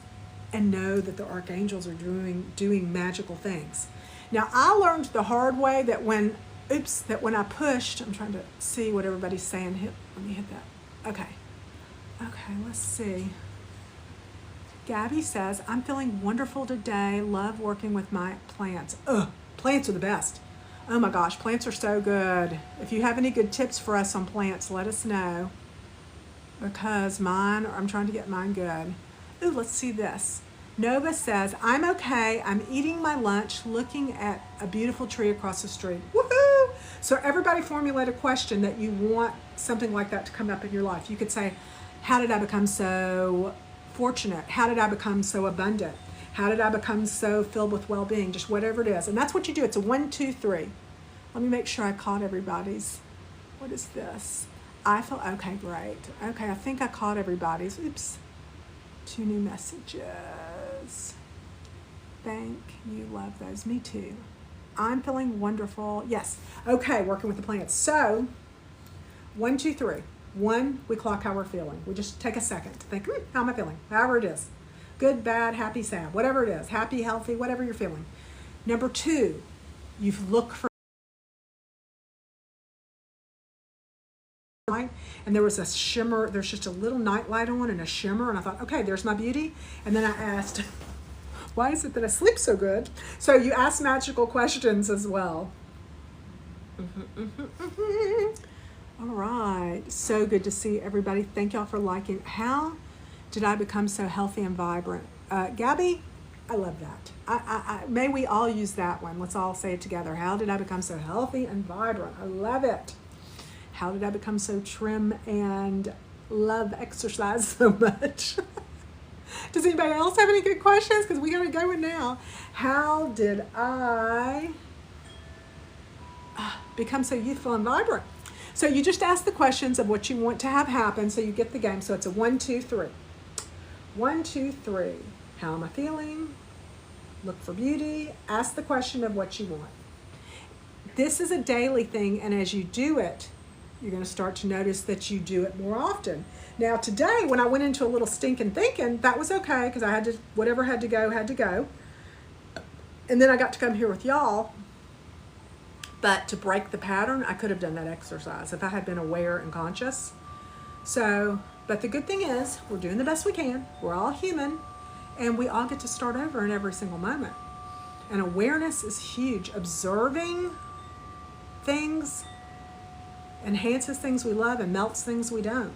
and know that the archangels are doing magical things? Now, I learned the hard way that when I pushed, I'm trying to see what everybody's saying. Let me hit that. Okay, let's see. Gabby says, I'm feeling wonderful today. Love working with my plants. Plants are the best. Oh my gosh, plants are so good. If you have any good tips for us on plants, let us know. Because I'm trying to get mine good. Ooh, let's see this. Nova says, I'm okay. I'm eating my lunch, looking at a beautiful tree across the street. Woohoo! So everybody formulate a question that you want something like that to come up in your life. You could say, how did I become so fortunate? How did I become so abundant? How did I become so filled with well-being? Just whatever it is. And that's what you do. It's a 1, 2, 3. Let me make sure I caught everybody's. What is this? I feel, okay, great. Okay, I think I caught everybody's. Oops. 2 new messages. Thank you, love those. Me too. I'm feeling wonderful. Yes. Okay, working with the plants. So, 1, 2, 3. 1, we clock how we're feeling. We just take a second to think, how am I feeling? However it is. Good, bad, happy, sad, whatever it is. Happy, healthy, whatever you're feeling. Number 2, you look for light, and there was a shimmer. There's just a little night light on and a shimmer, and I thought, okay, there's my beauty. And then I asked, why is it that I sleep so good? So you ask magical questions as well. All right, so good to see everybody. Thank y'all for liking. How did I become so healthy and vibrant? Gabby, I love that. May we all use that one. Let's all say it together. How did I become so healthy and vibrant? I love it. How did I become so trim and love exercise so much? Does anybody else have any good questions? Because we got to go in now. How did I become so youthful and vibrant? So you just ask the questions of what you want to have happen, so you get the game. So it's a 1, 2, 3. 1, 2, 3. How am I feeling? Look for beauty. Ask the question of what you want. This is a daily thing, and as you do it, you're going to start to notice that you do it more often. Now today, when I went into a little stinking thinking, that was okay, because I had to, whatever had to go, had to go. And then I got to come here with y'all. But to break the pattern, I could have done that exercise if I had been aware and conscious. So, but the good thing is, we're doing the best we can. We're all human, and we all get to start over in every single moment. And awareness is huge. Observing things enhances things we love and melts things we don't.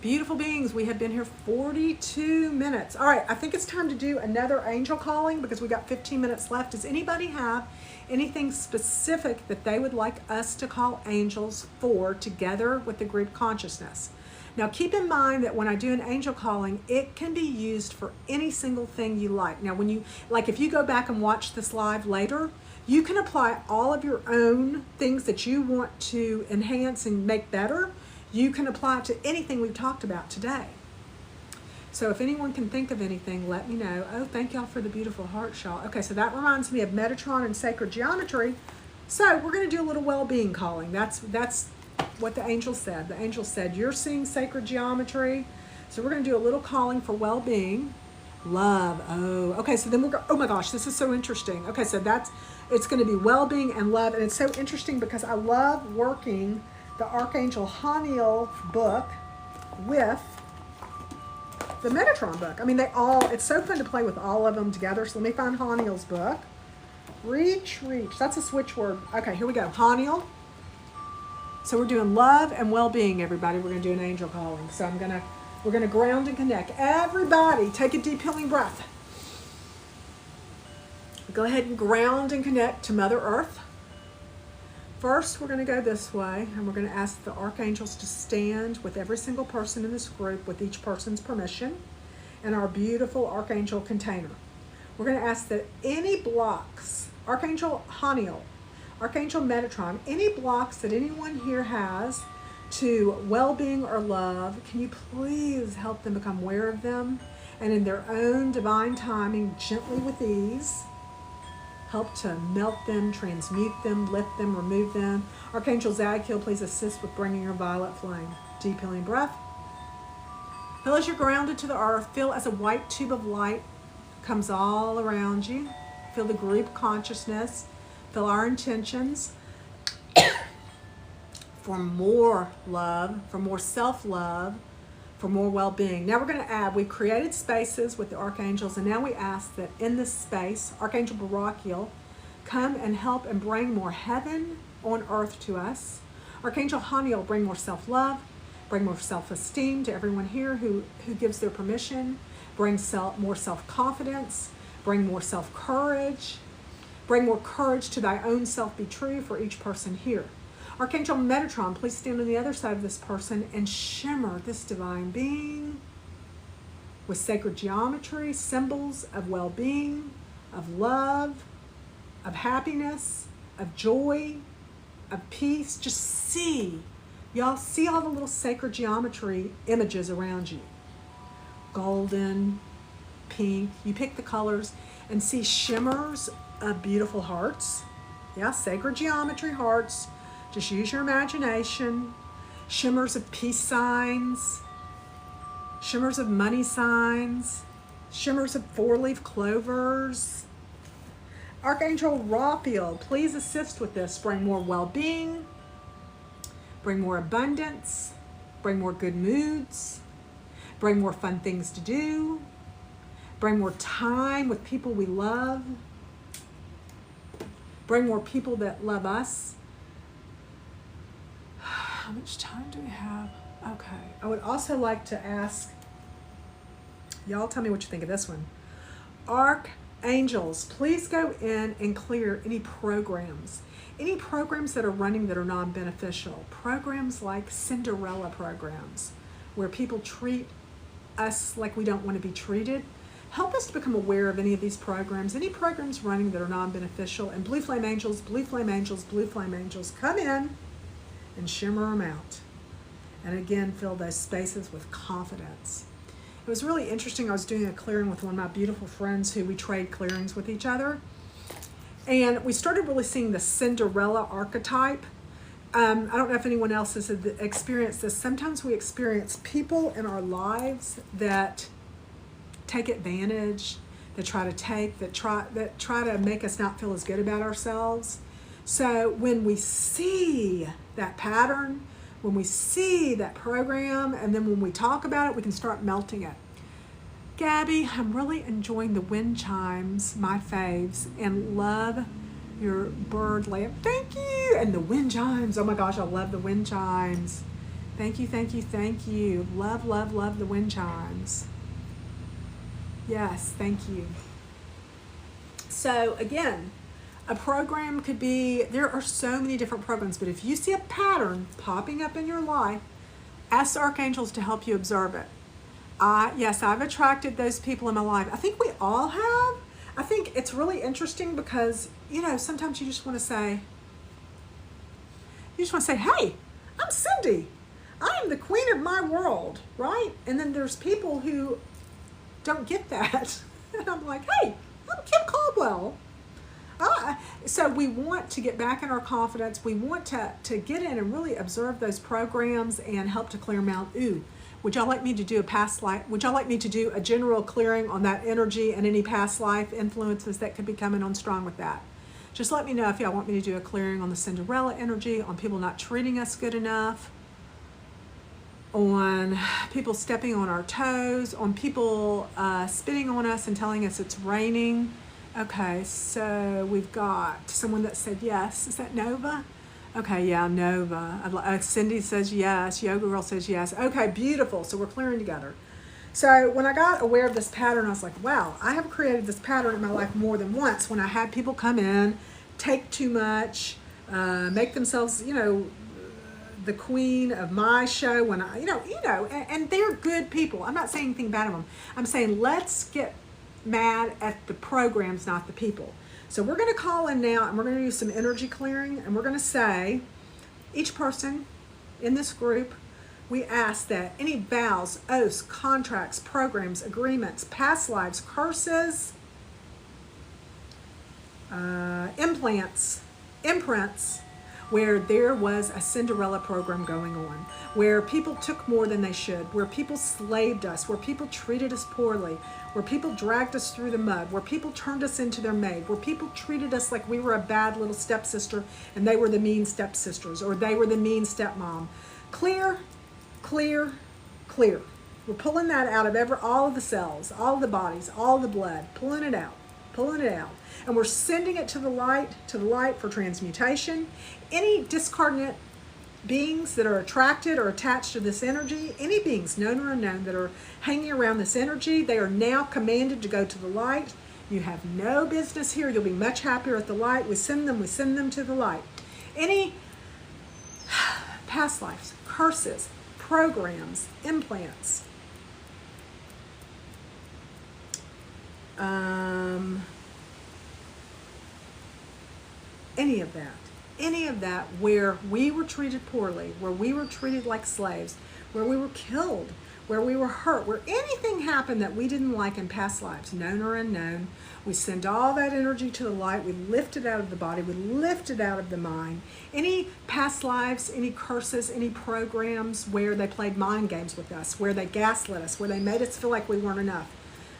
Beautiful beings, we have been here 42 minutes. All right, I think it's time to do another angel calling because we got 15 minutes left. Does anybody have anything specific that they would like us to call angels for together with the group consciousness? Now keep in mind that when I do an angel calling, it can be used for any single thing you like. Now when you, like if you go back and watch this live later, you can apply all of your own things that you want to enhance and make better. You can apply it to anything we've talked about today. So if anyone can think of anything, let me know. Oh, thank y'all for the beautiful heart shawl. Okay, so that reminds me of Metatron and sacred geometry. So we're going to do a little well-being calling. That's what the angel said. The angel said, you're seeing sacred geometry. So we're going to do a little calling for well-being. Love. Oh, okay. So then we'll go, oh my gosh, this is so interesting. Okay, so it's going to be well-being and love. And it's so interesting because I love working the Archangel Haniel book with the Metatron book. I mean, it's so fun to play with all of them together. So let me find Haniel's book. Reach. That's a switch word. Okay, here we go. Haniel. So we're doing love and well-being, everybody. We're going to do an angel calling. So we're going to ground and connect. Everybody, take a deep healing breath. Go ahead and ground and connect to Mother Earth. First, we're going to go this way, and we're going to ask the archangels to stand with every single person in this group with each person's permission in our beautiful archangel container. We're going to ask that any blocks, Archangel Haniel, Archangel Metatron, any blocks that anyone here has to well-being or love, can you please help them become aware of them and in their own divine timing, gently with ease, help to melt them, transmute them, lift them, remove them. Archangel Zadkiel, please assist with bringing your violet flame. Deep healing breath. Feel as you're grounded to the earth. Feel as a white tube of light comes all around you. Feel the group consciousness. Feel our intentions for more love, for more self-love, for more well-being. Now we're going to add, we created spaces with the archangels, and now we ask that in this space, Archangel Barachiel, come and help and bring more heaven on earth to us. Archangel Haniel, bring more self-love, bring more self-esteem to everyone here who gives their permission. bring more self-confidence, bring more self-courage, bring more courage to thy own self be true for each person here. Archangel Metatron, please stand on the other side of this person and shimmer this divine being with sacred geometry, symbols of well-being, of love, of happiness, of joy, of peace. Just see, y'all see all the little sacred geometry images around you. Golden, pink, you pick the colors and see shimmers of beautiful hearts. Yeah, sacred geometry hearts. Just use your imagination. Shimmers of peace signs, shimmers of money signs, shimmers of four-leaf clovers. Archangel Raphael, please assist with this. Bring more well-being, bring more abundance, bring more good moods, bring more fun things to do, bring more time with people we love, bring more people that love us. How much time do we have? Okay. I would also like to ask, y'all tell me what you think of this one. Archangels, please go in and clear any programs that are running that are non-beneficial. Programs like Cinderella programs, where people treat us like we don't want to be treated. Help us to become aware of any of these programs, any programs running that are non-beneficial. And blue flame angels, blue flame angels, blue flame angels, come in and shimmer them out. And again, fill those spaces with confidence. It was really interesting. I was doing a clearing with one of my beautiful friends who we trade clearings with each other. And we started really seeing the Cinderella archetype. I don't know if anyone else has experienced this. Sometimes we experience people in our lives that take advantage, that try to make us not feel as good about ourselves. So when we see that pattern, when we see that program, and then when we talk about it, we can start melting it. Gabby, I'm really enjoying the wind chimes, my faves, and love your bird lamp. Thank you. And the wind chimes. Oh my gosh, I love the wind chimes. Thank you, thank you, thank you. Love, love, love the wind chimes. Yes, thank you. So again, a program could be, there are so many different programs, but if you see a pattern popping up in your life, ask the archangels to help you observe it. Yes, I've attracted those people in my life. I think we all have. I think it's really interesting because, you know, sometimes you just want to say, hey, I'm Cindy. I am the queen of my world, right? And then there's people who don't get that. And I'm like, hey, I'm Kim Caldwell. So we want to get back in our confidence. We want to get in and really observe those programs and help to clear them out. Ooh, would y'all like me to do a past life? Would y'all like me to do a general clearing on that energy and any past life influences that could be coming on strong with that? Just let me know if y'all want me to do a clearing on the Cinderella energy, on people not treating us good enough, on people stepping on our toes, on people spitting on us and telling us it's raining. Okay, so we've got someone that said yes. Is that Nova? Okay, yeah, Nova. Cindy says yes. Yoga Girl says yes. Okay, beautiful. So we're clearing together. So when I got aware of this pattern, I was like, wow, I have created this pattern in my life more than once when I had people come in, take too much, make themselves, you know, the queen of my show when I, and they're good people. I'm not saying anything bad of them. I'm saying let's get mad at the programs, not the people. So we're going to call in now and we're going to do some energy clearing, and we're going to say, each person in this group, we ask that any vows, oaths, contracts, programs, agreements, past lives, curses, imprints, where there was a Cinderella program going on, where people took more than they should, where people slaved us, where people treated us poorly, where people dragged us through the mud, where people turned us into their maid, where people treated us like we were a bad little stepsister and they were the mean stepsisters, or they were the mean stepmom. Clear, clear, clear. We're pulling that out of all of the cells, all of the bodies, all of the blood, pulling it out. And we're sending it to the light for transmutation. Any discordant beings that are attracted or attached to this energy, any beings known or unknown that are hanging around this energy, they are now commanded to go to the light. You have no business here. You'll be much happier at the light. We send them to the light. Any past lives, curses, programs, implants, any of that where we were treated poorly, where we were treated like slaves, where we were killed, where we were hurt, where anything happened that we didn't like in past lives, known or unknown, we send all that energy to the light. We lift it out of the body. We lift it out of the mind. Any past lives, any curses, any programs where they played mind games with us, where they gaslit us, where they made us feel like we weren't enough.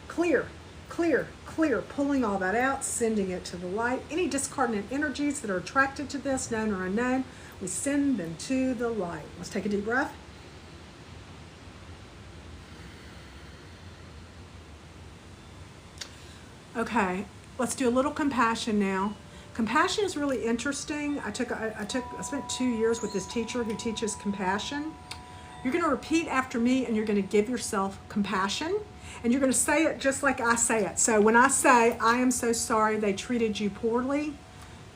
Clear, clear, clear, pulling all that out, sending it to the light. Any discordant energies that are attracted to this, known or unknown, we send them to the light. Let's take a deep breath. Okay, let's do a little compassion now. Compassion is really interesting. I spent 2 years with this teacher who teaches compassion. You're going to repeat after me, and you're going to give yourself compassion, and you're going to say it just like I say it. So when I say, I am so sorry they treated you poorly,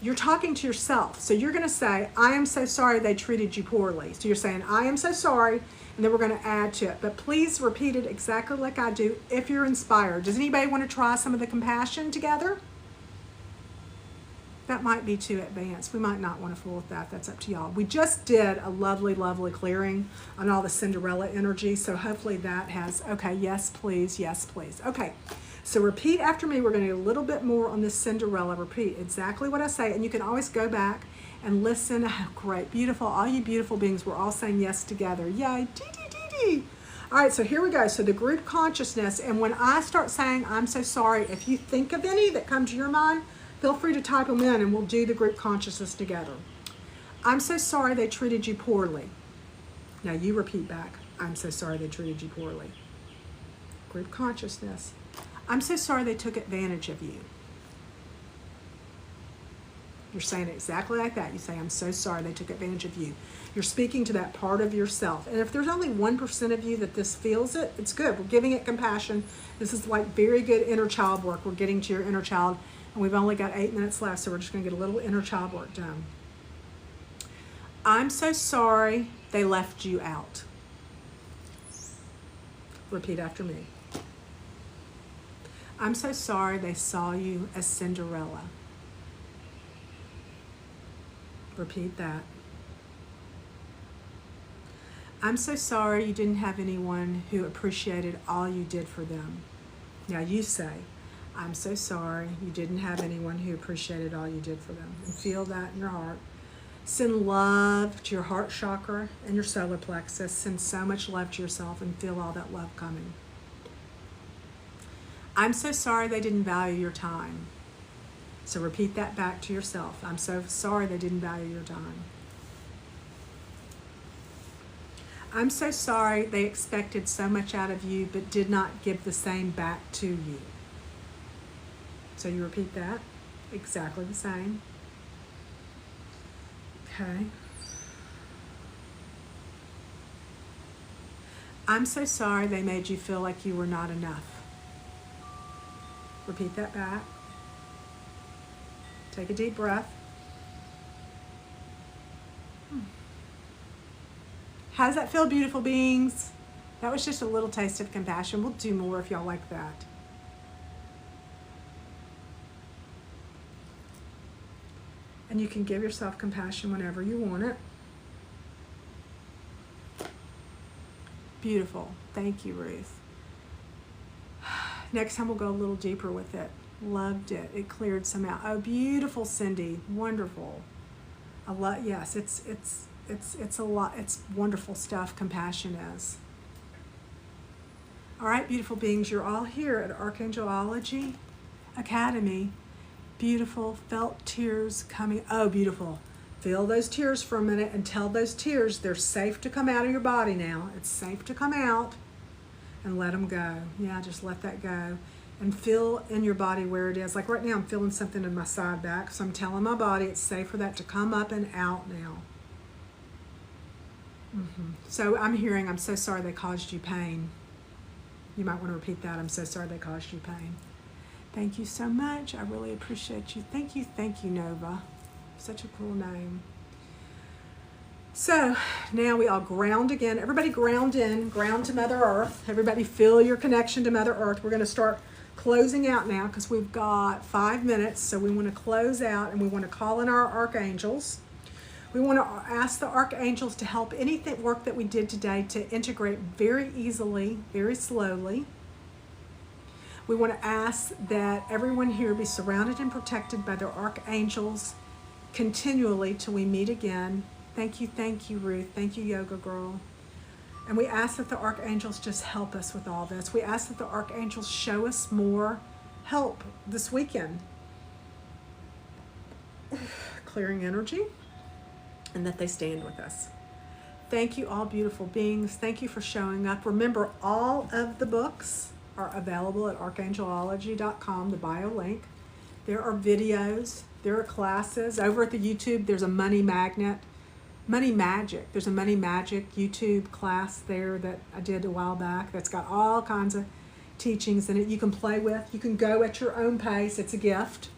you're talking to yourself. So you're going to say, I am so sorry they treated you poorly. So you're saying, I am so sorry, and then we're going to add to it. But please repeat it exactly like I do if you're inspired. Does anybody want to try some of the compassion together? That might be too advanced. We might not want to fool with that. That's up to y'all. We just did a lovely, lovely clearing on all the Cinderella energy. So hopefully that has, okay, yes, please, yes, please. Okay, so repeat after me. We're going to do a little bit more on this Cinderella. Repeat exactly what I say. And you can always go back and listen. Oh, great, beautiful. All you beautiful beings, we're all saying yes together. Yay, dee. All right, so here we go. So the group consciousness. And when I start saying, I'm so sorry, if you think of any that come to your mind, feel free to type them in and we'll do the group consciousness together. I'm so sorry they treated you poorly. Now you repeat back. I'm so sorry they treated you poorly. Group consciousness. I'm so sorry they took advantage of you. You're saying it exactly like that. You say, I'm so sorry they took advantage of you. You're speaking to that part of yourself. And if there's only 1% of you that this feels it, it's good. We're giving it compassion. This is like very good inner child work. We're getting to your inner child. And we've only got 8 minutes left, so we're just going to get a little inner child work done. I'm so sorry they left you out. Repeat after me. I'm so sorry they saw you as Cinderella. Repeat that. I'm so sorry you didn't have anyone who appreciated all you did for them. Now you say, I'm so sorry you didn't have anyone who appreciated all you did for them. And feel that in your heart. Send love to your heart chakra and your solar plexus. Send so much love to yourself and feel all that love coming. I'm so sorry they didn't value your time. So repeat that back to yourself. I'm so sorry they didn't value your time. I'm so sorry they expected so much out of you but did not give the same back to you. So you repeat that, exactly the same. Okay. I'm so sorry they made you feel like you were not enough. Repeat that back. Take a deep breath. How does that feel, beautiful beings? That was just a little taste of compassion. We'll do more if y'all like that. And you can give yourself compassion whenever you want it. Beautiful. Thank you, Ruth. Next time we'll go a little deeper with it. Loved it. It cleared some out. Oh, beautiful, Cindy. Wonderful. A lot. Yes, it's a lot. It's wonderful stuff. Compassion is. All right, beautiful beings. You're all here at Archangelology Academy. Beautiful. Felt tears coming. Oh, beautiful. Feel those tears for a minute and tell those tears they're safe to come out of your body now. It's safe to come out and let them go. Yeah, just let that go. And feel in your body where it is. Like right now, I'm feeling something in my side back. So I'm telling my body it's safe for that to come up and out now. So I'm hearing, I'm so sorry they caused you pain. You might want to repeat that. I'm so sorry they caused you pain. Thank you so much. I really appreciate you. Thank you, Nova. Such a cool name. So now we all ground again. Everybody ground in, ground to Mother Earth. Everybody feel your connection to Mother Earth. We're going to start closing out now because we've got 5 minutes. So we want to close out and we want to call in our archangels. We want to ask the archangels to help anything work that we did today to integrate very easily, very slowly. We want to ask that everyone here be surrounded and protected by their archangels continually till we meet again. Thank you, Ruth. Thank you, Yoga Girl. And we ask that the archangels just help us with all this. We ask that the archangels show us more help this weekend. Clearing energy, and that they stand with us. Thank you, all beautiful beings. Thank you for showing up. Remember, all of the books are available at Archangelologydotcom, the bio link. There are videos, there are classes. Over at the YouTube, there's a money magic. There's a money magic YouTube class there that I did a while back that's got all kinds of teachings in it you can play with. You can go at your own pace. It's a gift.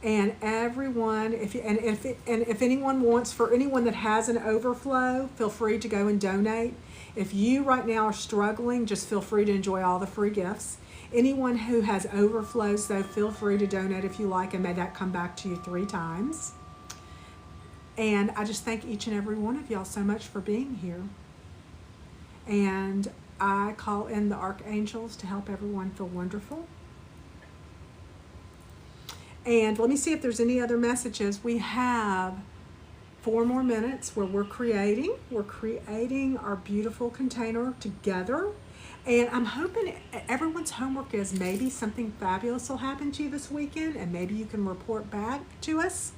And everyone, if anyone wants, for anyone that has an overflow, feel free to go and donate. If you right now are struggling, just feel free to enjoy all the free gifts. Anyone who has overflows, though, feel free to donate if you like, and may that come back to you 3 times. And I just thank each and every one of y'all so much for being here. And I call in the archangels to help everyone feel wonderful. And let me see if there's any other messages. We have 4 more minutes where we're creating our beautiful container together. And I'm hoping everyone's homework is maybe something fabulous will happen to you this weekend, and maybe you can report back to us.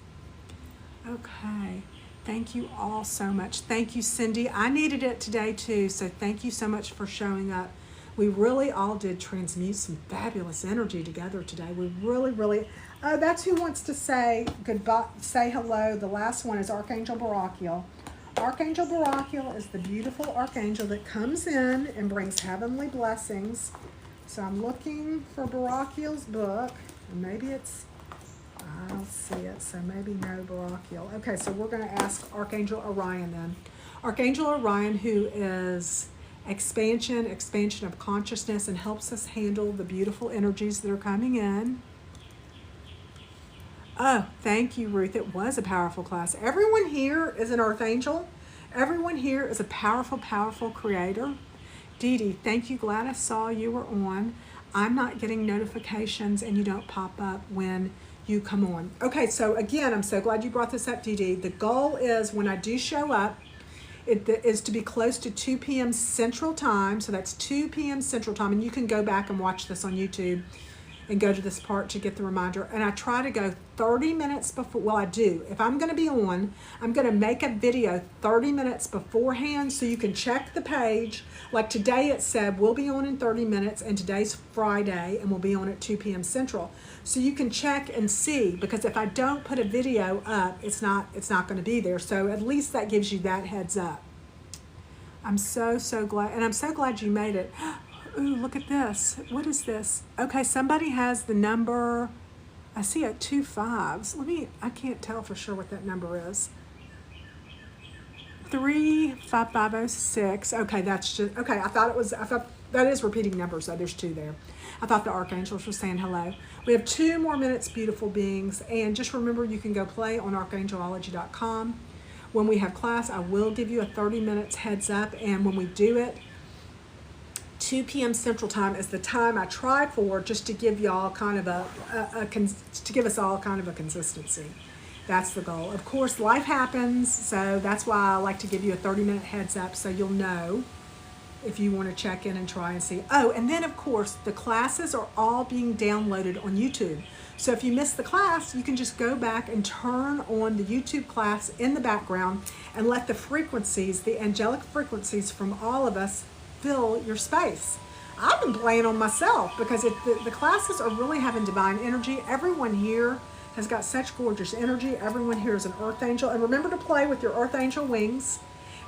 Okay, thank you all so much. Thank you, Cindy. I needed it today too, so thank you so much for showing up. We really all did transmute some fabulous energy together today. We really, oh, that's who wants to say goodbye, say hello. The last one is Archangel Barachiel. Archangel Barachiel is the beautiful archangel that comes in and brings heavenly blessings. So I'm looking for Barachiel's book, and maybe it's, I don't see it, so maybe no Barachiel. Okay, so we're going to ask Archangel Orion then. Archangel Orion, who is expansion of consciousness, and helps us handle the beautiful energies that are coming in. Oh, thank you, Ruth. It was a powerful class. Everyone here is an archangel. Everyone here is a powerful, powerful creator. Dee Dee, thank you. Glad I saw you were on. I'm not getting notifications, and you don't pop up when you come on. Okay, so again, I'm so glad you brought this up, Dee Dee. The goal is when I do show up, it is to be close to 2 p.m. Central Time. So that's 2 p.m. Central Time. And you can go back and watch this on YouTube and go to this part to get the reminder. And I try to go 30 minutes before, well, I do. If I'm going to be on, I'm going to make a video 30 minutes beforehand so you can check the page. Like today it said we'll be on in 30 minutes, and today's Friday, and we'll be on at 2 p.m. Central. So you can check and see, because if I don't put a video up, it's not going to be there. So at least that gives you that heads up. I'm so glad, and I'm so glad you made it. Ooh, look at this. What is this? Okay, somebody has the number. I see 2 5s. I can't tell for sure what that number is. 35506. Okay, that's just, okay, I thought that is repeating numbers, so there's 2 there. I thought the archangels were saying hello. We have 2 more minutes, beautiful beings, and just remember you can go play on Archangelologydotcom. When we have class, I will give you a 30 minutes heads up, and when we do it, 2 p.m. Central Time is the time I tried for, just to give y'all kind of to give us all kind of a consistency. That's the goal. Of course, life happens, so that's why I like to give you a 30-minute heads up so you'll know if you want to check in and try and see. Oh, and then of course, the classes are all being downloaded on YouTube. So if you miss the class, you can just go back and turn on the YouTube class in the background and let the frequencies, the angelic frequencies from all of us, fill your space. I've been playing on myself because the classes are really having divine energy. Everyone here has got such gorgeous energy. Everyone here is an earth angel. And remember to play with your earth angel wings.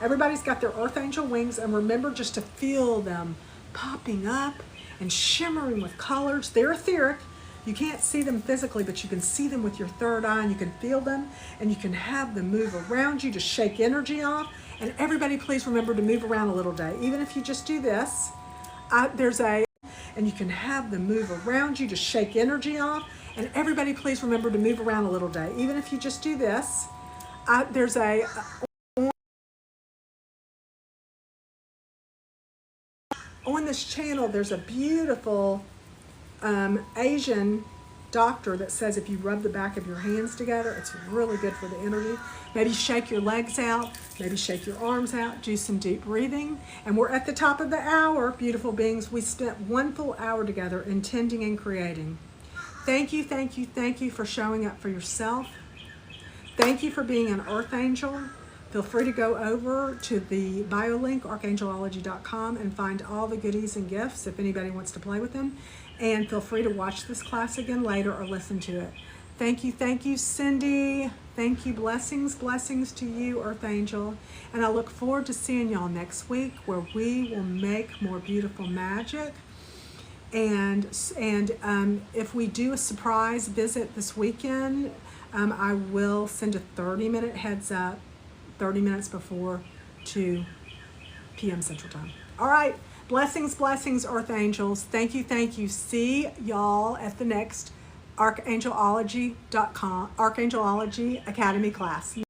Everybody's got their earth angel wings, and remember just to feel them popping up and shimmering with colors. They're etheric. You can't see them physically, but you can see them with your third eye, and you can feel them, and you can have them move around you to shake energy off. And everybody, please remember to move around a little day. Even if you just do this, and you can have them move around you to shake energy off. And everybody, please remember to move around a little day. Even if you just do this, on this channel, there's a beautiful Asian doctor that says if you rub the back of your hands together, it's really good for the energy. Maybe shake your legs out, maybe shake your arms out, do some deep breathing. And we're at the top of the hour, beautiful beings. We spent 1 full hour together intending and creating. Thank you, thank you, thank you for showing up for yourself. Thank you for being an earth angel. Feel free to go over to the bio link, Archangelologydotcom, and find all the goodies and gifts if anybody wants to play with them. And feel free to watch this class again later or listen to it. Thank you, Cindy. Thank you. Blessings, blessings to you, Earth Angel. And I look forward to seeing y'all next week, where we will make more beautiful magic. And if we do a surprise visit this weekend, I will send a 30-minute heads up, 30 minutes before 2 p.m. Central Time. All right. Blessings, blessings, Earth Angels. Thank you, thank you. See y'all at the next Archangelologydotcom Archangelology Academy class.